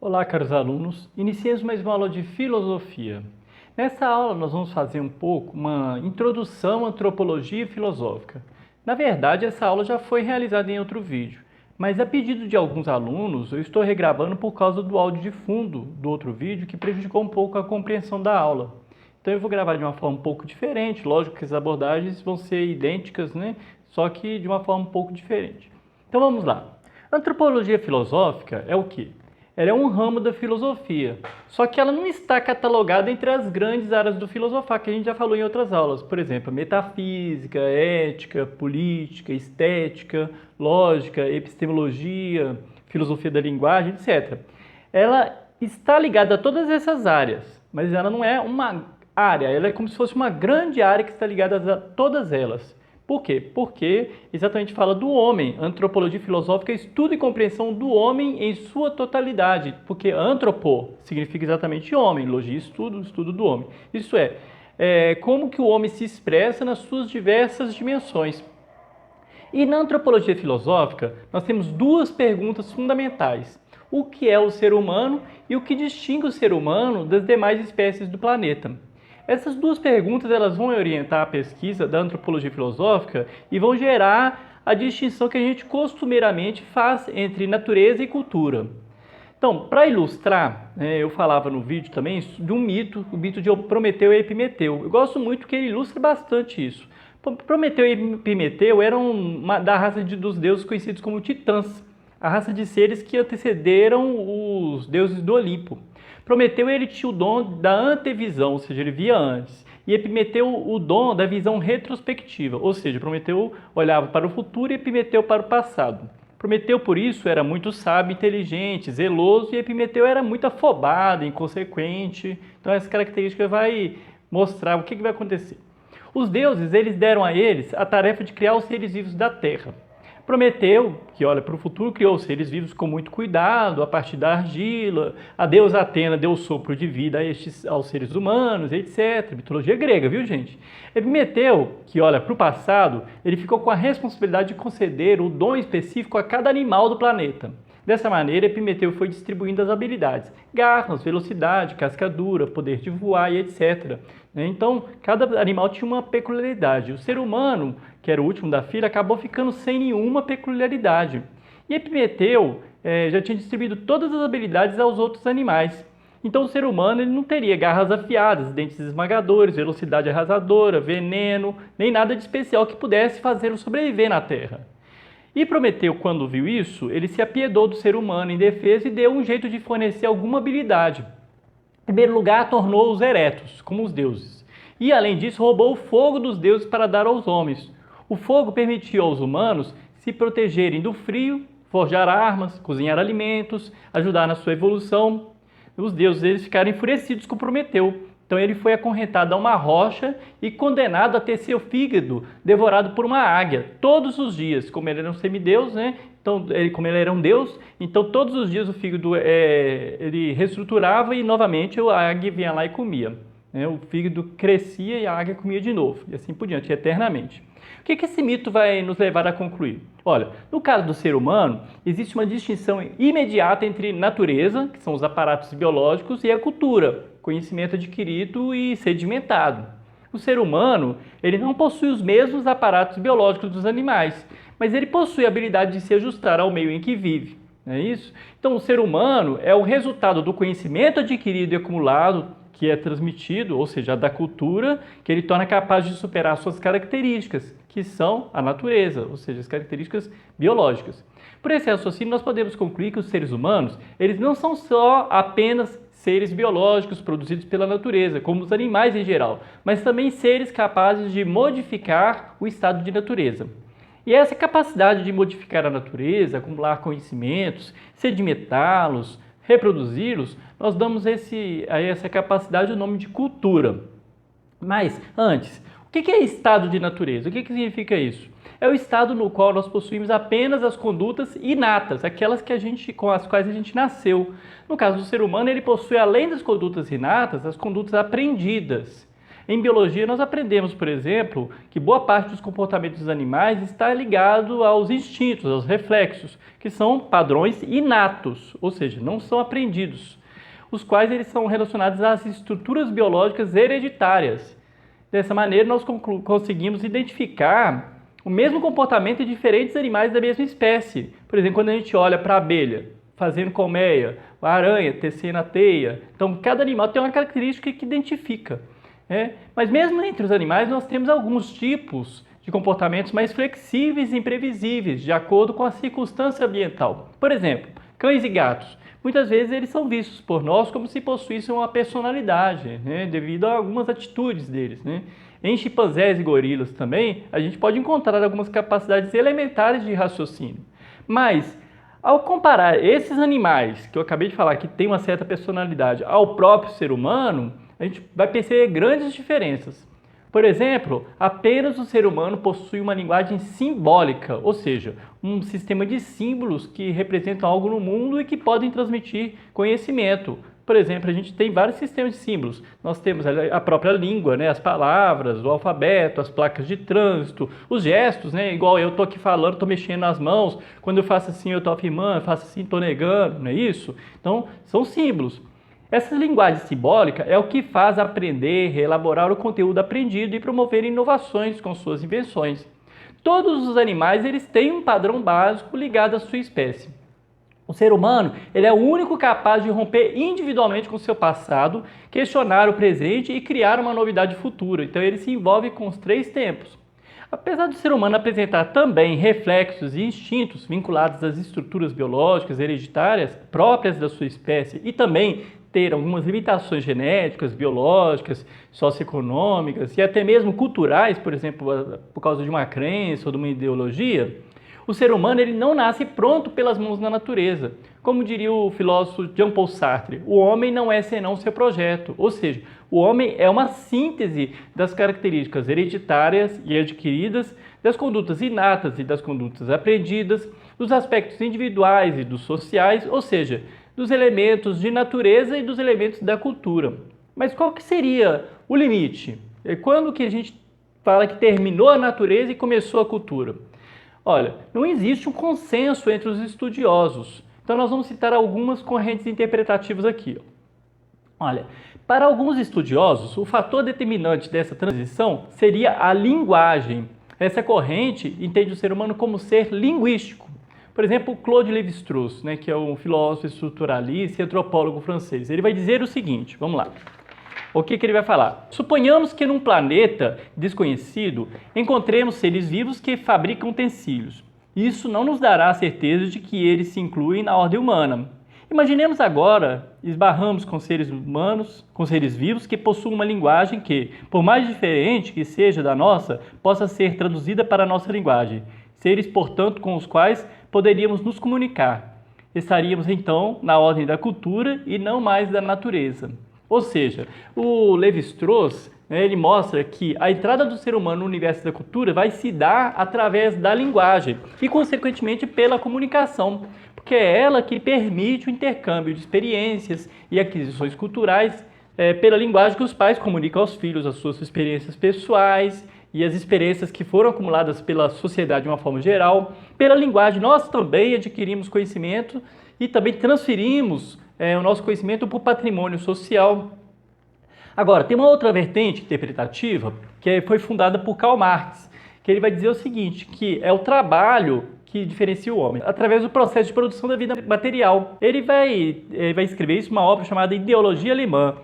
Olá, caros alunos. Iniciemos mais uma aula de filosofia. Nessa aula, nós vamos fazer um pouco uma introdução à antropologia filosófica. Na verdade, essa aula já foi realizada em outro vídeo, mas a pedido de alguns alunos, eu estou regravando por causa do áudio de fundo do outro vídeo que prejudicou um pouco a compreensão da aula. Então eu vou gravar de uma forma um pouco diferente, lógico que as abordagens vão ser idênticas, né? Só que de uma forma um pouco diferente. Então vamos lá. A antropologia filosófica é o quê? Ela é um ramo da filosofia, só que ela não está catalogada entre as grandes áreas do filosofar, que a gente já falou em outras aulas. Por exemplo, metafísica, ética, política, estética, lógica, epistemologia, filosofia da linguagem, etc. Ela está ligada a todas essas áreas, mas ela não é uma área, ela é como se fosse uma grande área que está ligada a todas elas. Por quê? Porque exatamente fala do homem. Antropologia filosófica é estudo e compreensão do homem em sua totalidade. Porque antropo significa exatamente homem, logia estudo do homem. Isso é como que o homem se expressa nas suas diversas dimensões. E na antropologia filosófica, nós temos duas perguntas fundamentais. O que é o ser humano e o que distingue o ser humano das demais espécies do planeta? Essas duas perguntas elas vão orientar a pesquisa da antropologia filosófica e vão gerar a distinção que a gente costumeiramente faz entre natureza e cultura. Então, para ilustrar, eu falava no vídeo também de um mito, o mito de Prometeu e Epimeteu. Eu gosto muito que ele ilustra bastante isso. Prometeu e Epimeteu eram da raça dos deuses conhecidos como titãs, a raça de seres que antecederam os deuses do Olimpo. Prometeu ele tinha o dom da antevisão, ou seja, ele via antes. E Epimeteu o dom da visão retrospectiva, ou seja, Prometeu olhava para o futuro e Epimeteu para o passado. Prometeu, por isso, era muito sábio, inteligente, zeloso, e Epimeteu era muito afobado, inconsequente. Então essa característica vai mostrar o que vai acontecer. Os deuses, eles deram a eles a tarefa de criar os seres vivos da Terra. Prometeu, que olha para o futuro, criou os seres vivos com muito cuidado, a partir da argila. A deusa Atena deu o sopro de vida aos seres humanos, etc. Mitologia grega, viu, gente? Epimeteu, que olha para o passado, ele ficou com a responsabilidade de conceder o dom específico a cada animal do planeta. Dessa maneira, Epimeteu foi distribuindo as habilidades: garras, velocidade, cascadura, poder de voar e etc. Então, cada animal tinha uma peculiaridade. O ser humano, que era o último da fila, acabou ficando sem nenhuma peculiaridade. E Epimeteu já tinha distribuído todas as habilidades aos outros animais. Então, o ser humano ele não teria garras afiadas, dentes esmagadores, velocidade arrasadora, veneno, nem nada de especial que pudesse fazê-lo sobreviver na Terra. E Prometeu, quando viu isso, ele se apiedou do ser humano em defesa e deu um jeito de fornecer alguma habilidade. Em primeiro lugar, tornou-os eretos, como os deuses. E, além disso, roubou o fogo dos deuses para dar aos homens. O fogo permitia aos humanos se protegerem do frio, forjar armas, cozinhar alimentos, ajudar na sua evolução. Os deuses eles ficaram enfurecidos com Prometeu. Então ele foi acorrentado a uma rocha e condenado a ter seu fígado devorado por uma águia todos os dias. Como ele era um semideus, né? Então, como ele era um deus, então todos os dias o fígado ele reestruturava e novamente a águia vinha lá e comia. O fígado crescia e a águia comia de novo, e assim por diante, eternamente. O que esse mito vai nos levar a concluir? Olha, no caso do ser humano, existe uma distinção imediata entre natureza, que são os aparatos biológicos, e a cultura, conhecimento adquirido e sedimentado. O ser humano, ele não possui os mesmos aparatos biológicos dos animais, mas ele possui a habilidade de se ajustar ao meio em que vive. Não é isso? Então, o ser humano é o resultado do conhecimento adquirido e acumulado, que é transmitido, ou seja, da cultura, que ele torna capaz de superar suas características, que são a natureza, ou seja, as características biológicas. Por esse raciocínio, nós podemos concluir que os seres humanos, eles não são só apenas seres biológicos produzidos pela natureza, como os animais em geral, mas também seres capazes de modificar o estado de natureza. E essa capacidade de modificar a natureza, acumular conhecimentos, sedimentá-los, reproduzi-los, nós damos a essa capacidade o nome de cultura. Mas, antes, o que é estado de natureza? O que significa isso? É o estado no qual nós possuímos apenas as condutas inatas, aquelas com as quais a gente nasceu. No caso do ser humano, ele possui, além das condutas inatas, as condutas aprendidas. Em biologia, nós aprendemos, por exemplo, que boa parte dos comportamentos dos animais está ligado aos instintos, aos reflexos, que são padrões inatos, ou seja, não são aprendidos, os quais eles são relacionados às estruturas biológicas hereditárias. Dessa maneira, nós conseguimos identificar o mesmo comportamento em diferentes animais da mesma espécie. Por exemplo, quando a gente olha para a abelha fazendo colmeia, a aranha tecendo a teia, então cada animal tem uma característica que identifica. Mas mesmo entre os animais, nós temos alguns tipos de comportamentos mais flexíveis e imprevisíveis, de acordo com a circunstância ambiental. Por exemplo, cães e gatos. Muitas vezes eles são vistos por nós como se possuíssem uma personalidade, devido a algumas atitudes deles. Em chimpanzés e gorilas também, a gente pode encontrar algumas capacidades elementares de raciocínio. Mas, ao comparar esses animais, que eu acabei de falar que têm uma certa personalidade, ao próprio ser humano, a gente vai perceber grandes diferenças. Por exemplo, apenas o ser humano possui uma linguagem simbólica, ou seja, um sistema de símbolos que representam algo no mundo e que podem transmitir conhecimento. Por exemplo, a gente tem vários sistemas de símbolos. Nós temos a própria língua, as palavras, o alfabeto, as placas de trânsito, os gestos, igual eu estou aqui falando, estou mexendo nas mãos. Quando eu faço assim, eu estou afirmando, eu faço assim, estou negando, não é isso? Então, são símbolos. Essa linguagem simbólica é o que faz aprender, elaborar o conteúdo aprendido e promover inovações com suas invenções. Todos os animais eles têm um padrão básico ligado à sua espécie. O ser humano ele é o único capaz de romper individualmente com o seu passado, questionar o presente e criar uma novidade futura. Então ele se envolve com os três tempos. Apesar do ser humano apresentar também reflexos e instintos vinculados às estruturas biológicas hereditárias próprias da sua espécie e também ter algumas limitações genéticas, biológicas, socioeconômicas e até mesmo culturais, por exemplo, por causa de uma crença ou de uma ideologia, o ser humano ele não nasce pronto pelas mãos da natureza. Como diria o filósofo Jean-Paul Sartre, o homem não é senão seu projeto, ou seja, o homem é uma síntese das características hereditárias e adquiridas, das condutas inatas e das condutas aprendidas, dos aspectos individuais e dos sociais, ou seja, dos elementos de natureza e dos elementos da cultura. Mas qual que seria o limite? Quando que a gente fala que terminou a natureza e começou a cultura? Olha, não existe um consenso entre os estudiosos. Então nós vamos citar algumas correntes interpretativas aqui. Olha, para alguns estudiosos, o fator determinante dessa transição seria a linguagem. Essa corrente entende o ser humano como ser linguístico. Por exemplo, Claude Lévi-Strauss, que é um filósofo estruturalista e antropólogo francês, ele vai dizer o seguinte, vamos lá. O que ele vai falar? Suponhamos que num planeta desconhecido encontremos seres vivos que fabricam utensílios. Isso não nos dará a certeza de que eles se incluem na ordem humana. Imaginemos agora, esbarramos com seres humanos, com seres vivos que possuem uma linguagem que, por mais diferente que seja da nossa, possa ser traduzida para a nossa linguagem. Seres, portanto, com os quais poderíamos nos comunicar. Estaríamos, então, na ordem da cultura e não mais da natureza. Ou seja, o Lévi-Strauss, ele mostra que a entrada do ser humano no universo da cultura vai se dar através da linguagem e, consequentemente, pela comunicação, porque é ela que permite o intercâmbio de experiências e aquisições culturais pela linguagem que os pais comunicam aos filhos as suas experiências pessoais e as experiências que foram acumuladas pela sociedade de uma forma geral. Pela linguagem, nós também adquirimos conhecimento e também transferimos o nosso conhecimento para o patrimônio social. Agora, tem uma outra vertente interpretativa que foi fundada por Karl Marx, que ele vai dizer o seguinte, que é o trabalho que diferencia o homem, através do processo de produção da vida material. Ele vai escrever isso, uma obra chamada Ideologia Alemã.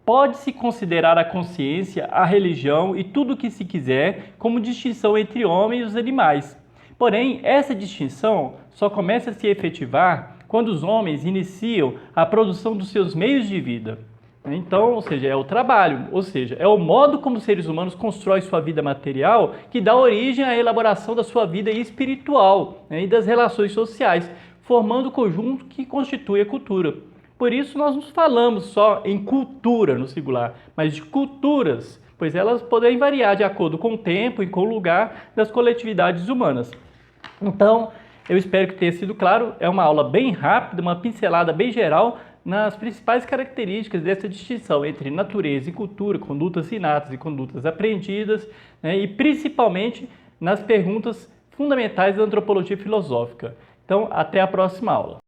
Pode-se considerar a consciência, a religião e tudo o que se quiser como distinção entre o homem e os animais. Porém, essa distinção só começa a se efetivar quando os homens iniciam a produção dos seus meios de vida. Então, ou seja, é o trabalho, ou seja, é o modo como os seres humanos constroem sua vida material que dá origem à elaboração da sua vida espiritual e das relações sociais, formando o conjunto que constitui a cultura. Por isso, nós não falamos só em cultura no singular, mas de culturas, pois elas podem variar de acordo com o tempo e com o lugar das coletividades humanas. Então, eu espero que tenha sido claro, é uma aula bem rápida, uma pincelada bem geral nas principais características dessa distinção entre natureza e cultura, condutas inatas e condutas aprendidas, né, e principalmente nas perguntas fundamentais da antropologia filosófica. Então, até a próxima aula.